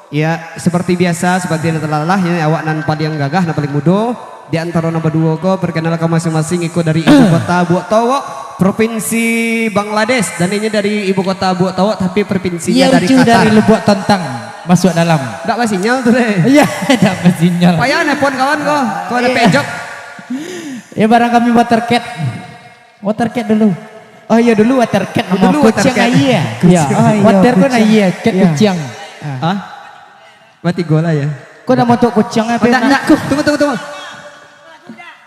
Ya seperti biasa seperti yang telah ya awak nan paling gagah nan paling muda di antara nomor dua ko perkenalkan masing-masing ikut dari ibu kota Buat Tawak provinsi Bangladesh dan ini dari ibu kota Buat Tawak tapi provinsinya dari Qatar. Dari Lubuk Tontang masuk dalam. Enggak pas sinyal tuh deh. Iya, enggak pas sinyal. Payah nelpon kawan ko. Kau ada pejok. Ya barang kami watercat. Watercat dulu. Oh iya dulu watercat nama kucing iya. Iya. Water kan iya, cat kucing. Ah? Mati gola ya. Kau nama untuk kucing apa? Enggak. Tunggu.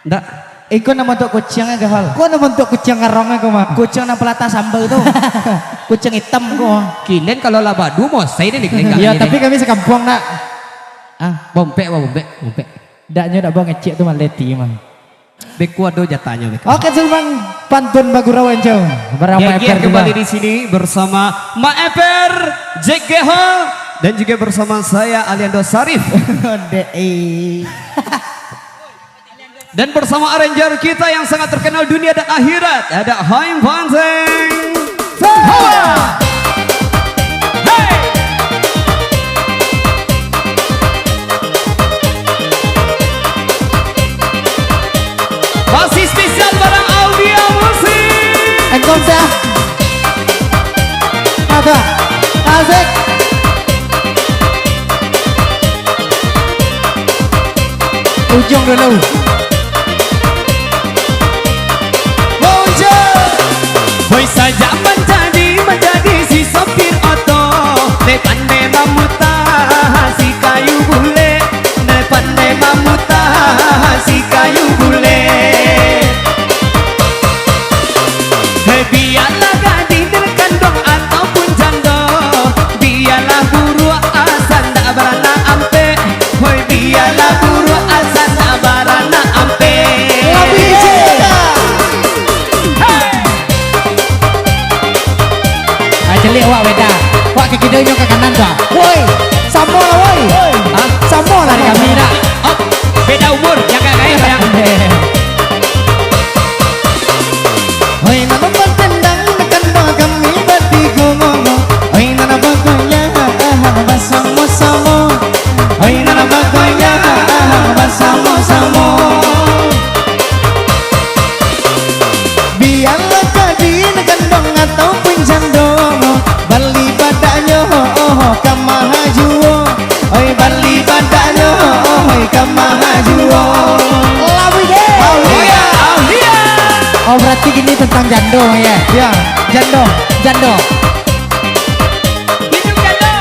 Enggak. Kau nama untuk kucingnya gahal. Kau nama untuk kucing ngarongnya kau mah. Kucing nama pelata sambal tuh. Kucing hitam kau. Kinen kalau labadu mau saya ini nih. Iya tapi kami sekampung nak. Bompek. Daknya dak bang ngecek tuh maleti mah. Bekuado jatahnya. Oke Sulman pantun Bagurawan Jauh. Berapa Eper kembali di sini bersama Ma Eper, Jack Geho dan juga bersama saya Aliando Sarif. Dan bersama arranger kita yang sangat terkenal dunia dan akhirat ada Haim Vanzeng. Masih spesial barang audio musik. Engkau ada asik. Ujung dulu. Boy saja menjadi si sopir oto. Pandai mamuta si kayu bule. Pandai mamuta si kayu bule. Biarlah gadis kandung ataupun janda, biarlah buru asal tak berana ampe. Boy biarlah buru asal tak berana ampe. Celik awak beda. Awak ke kiri ke kanan dah. Woi, sama lah woi. Sama lah di kami dah. Oh, beda umur yang gak kaya yang. Woi, nama bertendang dekat doa kami bertiga ngomong. Woi, nama baganya bersama-sama. Woi, nama baganya bersama-sama. Biarlah jadi kandung ataupun janda. Bali badanya kamahajuo. Oi bali badanya kamahajuo. Lawi deh. Oh berarti gini tentang jando ya. Ya, jando. Hidup janda.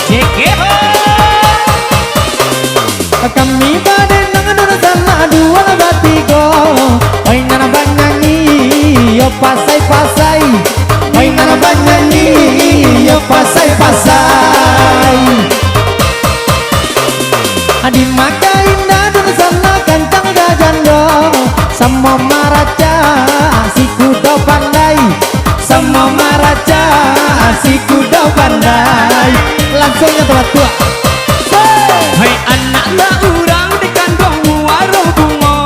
Jekeho. Kami pada nangan sana dua batigo. Oi nana banyanyi yo pasai. Oi nana banyanyi yo pasai. Adi maka indah dan sana kancang gajando. Sama maraca si kuda pandai. Sama maraca si kuda pandai. Langsungnya tua. Hai anak lah urang di kandung waruh bungo.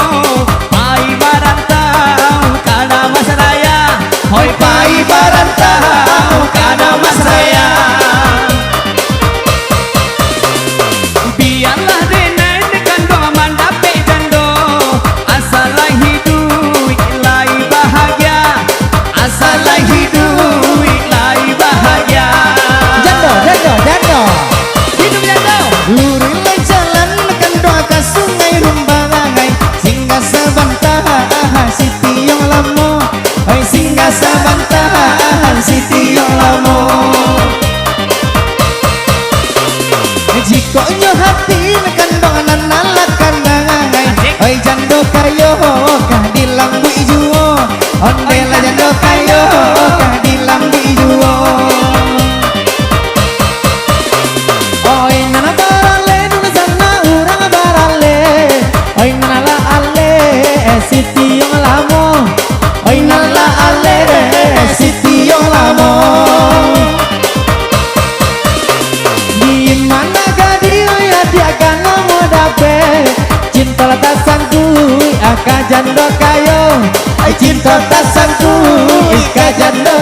Pai barantau kana mas raya. Hoi pai barantau kana mas raya. Biarlah denai di kandung mandape jando. Asalai hidup lai bahagia. Asalai hidup lai bahagia. Jando. Hidup jando. Lurilah jalan kan doa ke sungai Rumbangai. Singgah sebentar si tiong lamo. Oi singgah sebentar si tiong lamo. Jikonya hati kan doa nanalat kandangai. Oi jando kayo kah dilambu ijuo. Ondela jando kayo kah dilambu ijuo. Oi nana barale nuna sana urang barale. Oi nana la ale si tiong lamo. Oi nana la ale si tiong lamo. Di mana gadi oi dia kana modape. Cinta tak sangku aka jando kayo. Cinta tak sangku ika jando